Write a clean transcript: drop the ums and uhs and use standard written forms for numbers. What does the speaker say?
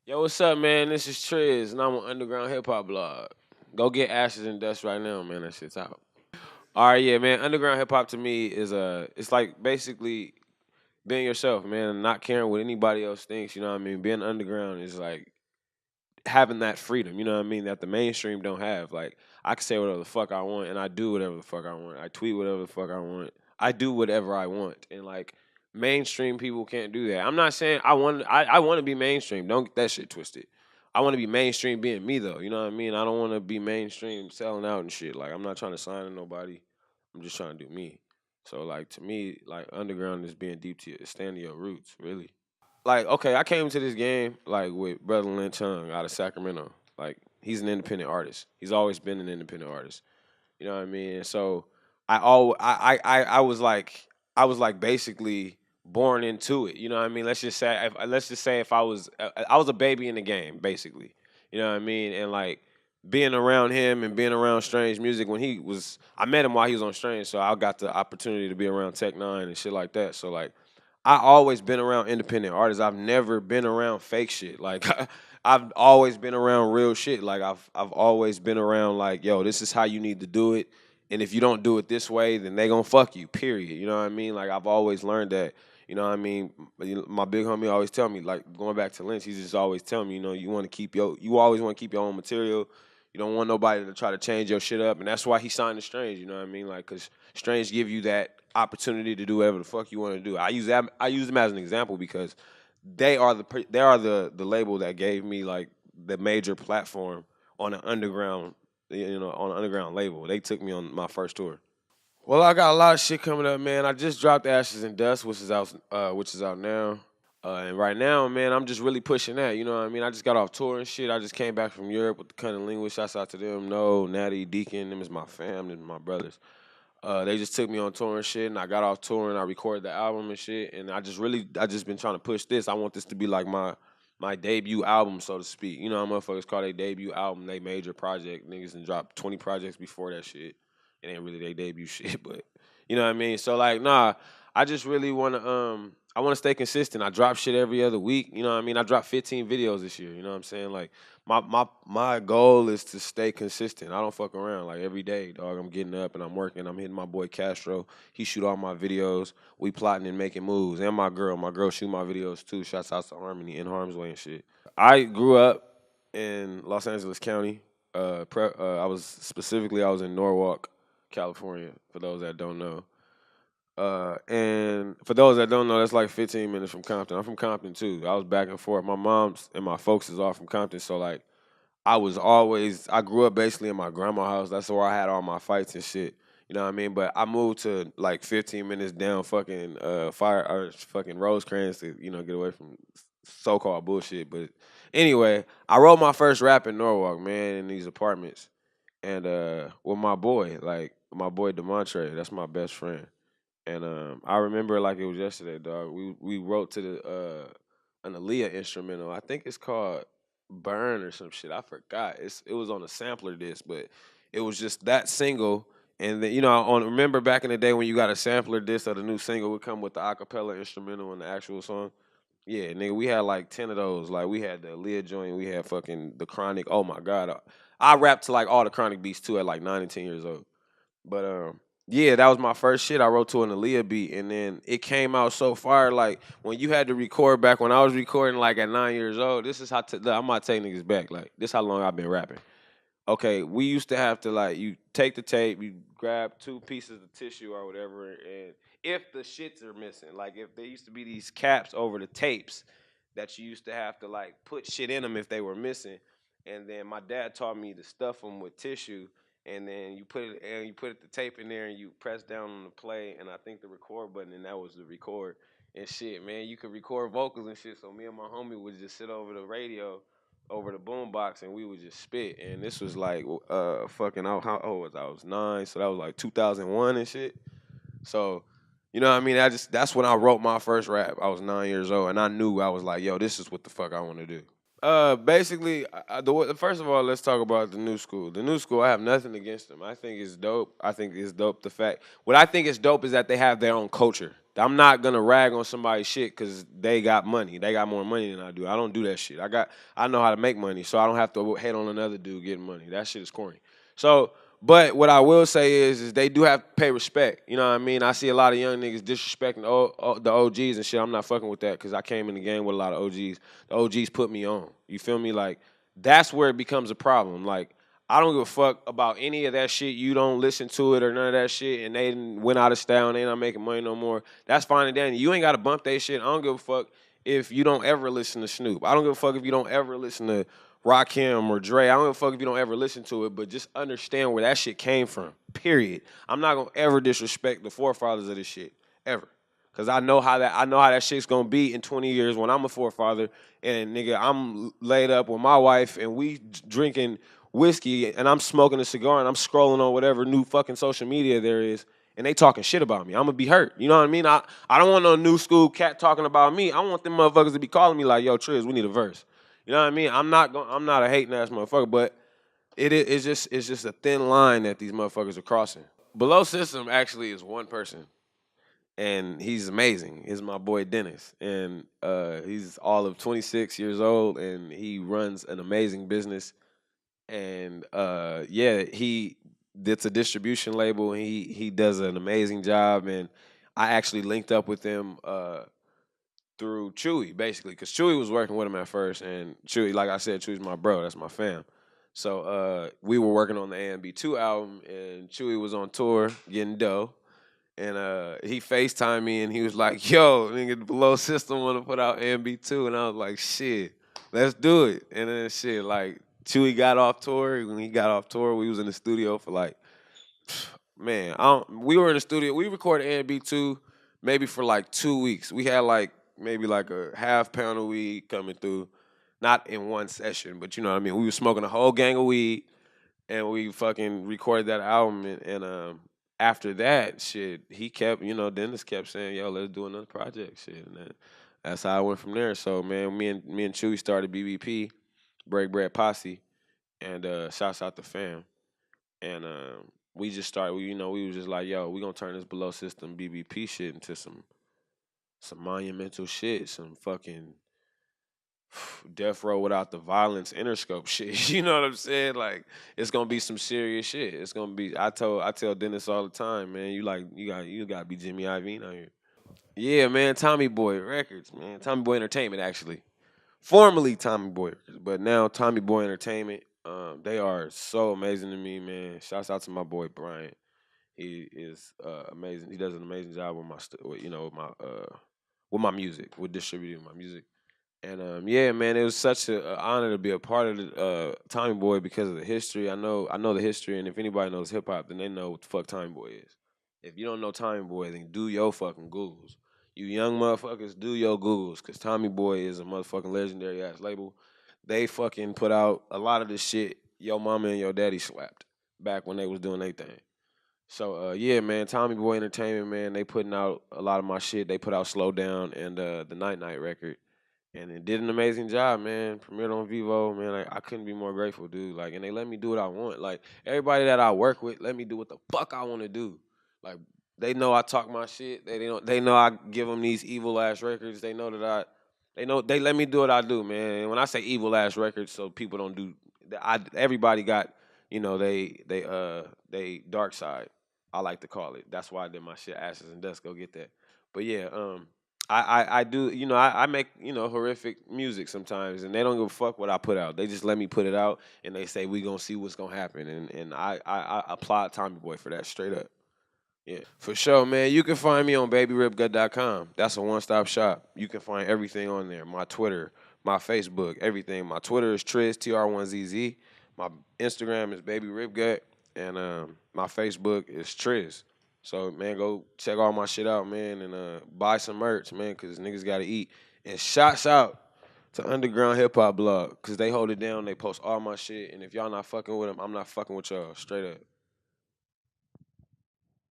Yo, what's up, man? This is Trizz, and I'm on Underground Hip Hop Blog. Go get Ashes and Dust right now, man. That shit's out. All right, yeah, man. Underground hip hop to me is it's like basically being yourself, man, and not caring what anybody else thinks. You know what I mean? Being underground is like having that freedom. You know what I mean? That the mainstream don't have. Like I can say whatever the fuck I want, and I do whatever the fuck I want. I tweet whatever the fuck I want. I do whatever I want, and like mainstream people can't do that. I'm not saying I want to be mainstream. Don't get that shit twisted. I want to be mainstream being me though. You know what I mean? I don't want to be mainstream selling out and shit. Like I'm not trying to sign to nobody. I'm just trying to do me. So like to me, like underground is being deep to your stand to your roots, really. Like, okay, I came to this game like with Brother Lynn Chung out of Sacramento. Like, he's an independent artist. He's always been an independent artist. You know what I mean? And so I was like basically born into it. You know what I mean? Let's just say if I was a baby in the game, basically. You know what I mean? And like being around him and being around Strange Music when I met him while he was on Strange, so I got the opportunity to be around Tech Nine and shit like that. So like I always been around independent artists. I've never been around fake shit. Like I've always been around real shit. Like I've always been around like, yo, this is how you need to do it. And if you don't do it this way, then they gonna fuck you. Period. You know what I mean? Like I've always learned that. You know what I mean? My big homie always tell me, like going back to Lynch, he's just always telling me, you always want to keep your own material. You don't want nobody to try to change your shit up, and that's why he signed to Strange. You know what I mean? Like, cause Strange give you that opportunity to do whatever the fuck you want to do. I use them as an example because they are the label that gave me like the major platform on an underground on an underground label. They took me on my first tour. Well, I got a lot of shit coming up, man. I just dropped Ashes and Dust, which is out now. And right now, man, I'm just really pushing that. You know what I mean? I just got off tour and shit. I just came back from Europe with the Cunning Linguist. Shouts out to them. No, Natty, Deacon, them is my fam, them is my brothers. They just took me on tour and shit, and I got off tour and I recorded the album and shit. And I just been trying to push this. I want this to be like my debut album, so to speak. You know how motherfuckers call their debut album they major project. Niggas and dropped 20 projects before that shit. It ain't really their debut shit, but you know what I mean. So like, nah, I just really I wanna stay consistent. I drop shit every other week. You know what I mean? I dropped 15 videos this year. You know what I'm saying? Like my goal is to stay consistent. I don't fuck around. Like every day, dog, I'm getting up and I'm working. I'm hitting my boy Castro. He shoot all my videos. We plotting and making moves. And my girl shoot my videos too. Shouts out to Harmony in Harm's Way and shit. I grew up in Los Angeles County. I was in Norwalk, California. For those that don't know, and for those that don't know, that's like 15 minutes from Compton. I'm from Compton too. I was back and forth. My mom's and my folks is all from Compton, so like I grew up basically in my grandma's house. That's where I had all my fights and shit. You know what I mean? But I moved to like 15 minutes down fucking fire or fucking Rosecrans to, get away from so called bullshit. But anyway, I wrote my first rap in Norwalk, man, in these apartments. And with my boy, like my boy Demontre, that's my best friend. And I remember like it was yesterday, dog. We wrote to the an Aaliyah instrumental. I think it's called Burn or some shit. I forgot. It was on a sampler disc, but it was just that single. And then remember back in the day when you got a sampler disc of the new single would come with the acapella instrumental and the actual song. Yeah, nigga, we had like 10 of those. Like we had the Aaliyah joint, we had fucking the Chronic. Oh my god, I rapped to like all the Chronic beats too at like 9 and 10 years old. But yeah, that was my first shit. I wrote to an Aaliyah beat, and then it came out so far. Like when you had to record back when I was recording, like at 9 years old. This is look, I'm not taking niggas back. Like this how long I've been rapping. Okay, we used to have to like you take the tape, you grab two pieces of tissue or whatever, and if the shits are missing, like if there used to be these caps over the tapes that you used to have to like put shit in them if they were missing, and then my dad taught me to stuff them with tissue, and then you put the tape in there and you press down on the play, and I think the record button, and that was the record and shit, man. You could record vocals and shit, so me and my homie would just sit over the radio over the boombox and we would just spit. And this was like fucking out how old was I? I was 9, so that was like 2001 and shit. So, you know what I mean? That's when I wrote my first rap. I was 9 years old and I knew I was like, yo, this is what the fuck I want to do. Basically, first of all, let's talk about the new school. The new school, I have nothing against them. I think it's dope. I think it's dope. What I think is dope is that they have their own culture. I'm not gonna rag on somebody's shit because they got money. They got more money than I do. I don't do that shit. I know how to make money, so I don't have to hate on another dude getting money. That shit is corny. So, but what I will say is they do have to pay respect. You know what I mean? I see a lot of young niggas disrespecting the OGs and shit. I'm not fucking with that because I came in the game with a lot of OGs. The OGs put me on. You feel me? Like that's where it becomes a problem. Like I don't give a fuck about any of that shit. You don't listen to it or none of that shit, and they done went out of style and they not making money no more. That's fine and dandy. You ain't got to bump that shit. I don't give a fuck if you don't ever listen to Snoop. I don't give a fuck if you don't ever listen to Rakim or Dre. I don't give a fuck if you don't ever listen to it, but just understand where that shit came from. Period. I'm not gonna ever disrespect the forefathers of this shit ever. Cause I know how that shit's gonna be in 20 years when I'm a forefather and nigga I'm laid up with my wife and we drinking whiskey and I'm smoking a cigar and I'm scrolling on whatever new fucking social media there is and they talking shit about me. I'm gonna be hurt. You know what I mean? I don't want no new school cat talking about me. I want them motherfuckers to be calling me like, yo, Trizz, we need a verse. You know what I mean? I'm not a hating ass motherfucker, but it's just a thin line that these motherfuckers are crossing. Below system actually is one person and he's amazing. He's my boy Dennis, and he's all of 26 years old, and he runs an amazing business. And yeah, he it's a distribution label. He does an amazing job, and I actually linked up with him through Chewy, basically, because Chewy was working with him at first, and Chewy, like I said, Chewy's my bro. That's my fam. So we were working on the AMB2 album, and Chewy was on tour getting dough. And he FaceTimed me and he was like, yo, nigga, the Below System want to put out MB2. And I was like, shit, let's do it. And then shit, like, Chewy got off tour. When he got off tour, we was in the studio for like, man, we were in the studio. We recorded MB2 maybe for like 2 weeks. We had like maybe like a half pound of weed coming through. Not in one session, but you know what I mean? We were smoking a whole gang of weed and we fucking recorded that album and after that shit he kept Dennis kept saying yo let's do another project shit and then that's how I went from there. So man, me and Chewy started BBP, Break Bread Posse, and shouts out to fam. And we just started we was just like yo we gonna turn this Below System BBP shit into some monumental shit, some fucking Death Row without the violence Interscope shit. You know what I'm saying? Like it's gonna be some serious shit. It's gonna be. I tell Dennis all the time, man. You got to be Jimmy Iovine out here. Yeah, man. Tommy Boy Records, man. Tommy Boy Entertainment, actually. Formerly Tommy Boy Records, but now Tommy Boy Entertainment. They are so amazing to me, man. Shouts out to my boy Brian. He is amazing. He does an amazing job with with my music, with distributing my music. And yeah, man, it was such an honor to be a part of the Tommy Boy because of the history. I know the history, and if anybody knows hip hop, then they know what the fuck Tommy Boy is. If you don't know Tommy Boy, then do your fucking Googles. You young motherfuckers, do your Googles, cause Tommy Boy is a motherfucking legendary ass label. They fucking put out a lot of the shit your mama and your daddy slapped back when they was doing their thing. So yeah, man, Tommy Boy Entertainment, man, they putting out a lot of my shit. They put out Slow Down and the Night Night record and it did an amazing job, man. Premiered on Vivo, man. Like, I couldn't be more grateful, dude. Like, and they let me do what I want. Like, everybody that I work with, let me do what the fuck I want to do. Like, they know I talk my shit. They know I give them these evil ass records. They know that they know they let me do what I do, man. And when I say evil ass records, so people don't do. Everybody got, they dark side. I like to call it. That's why I did my shit Ashes and Dust. Go get that. But yeah, I do, I make, horrific music sometimes and they don't give a fuck what I put out. They just let me put it out and they say we gonna see what's gonna happen. And I applaud Tommy Boy for that straight up. Yeah. For sure, man. You can find me on babyribgut.com. That's a one-stop shop. You can find everything on there. My Twitter, my Facebook, everything. My Twitter is Trizz, TR1ZZ. My Instagram is babyribgut. And my Facebook is Trizz. So, man, go check all my shit out, man, and buy some merch, man, because niggas got to eat. And shouts out to Underground Hip Hop Blog, because they hold it down. They post all my shit. And if y'all not fucking with them, I'm not fucking with y'all. Straight up.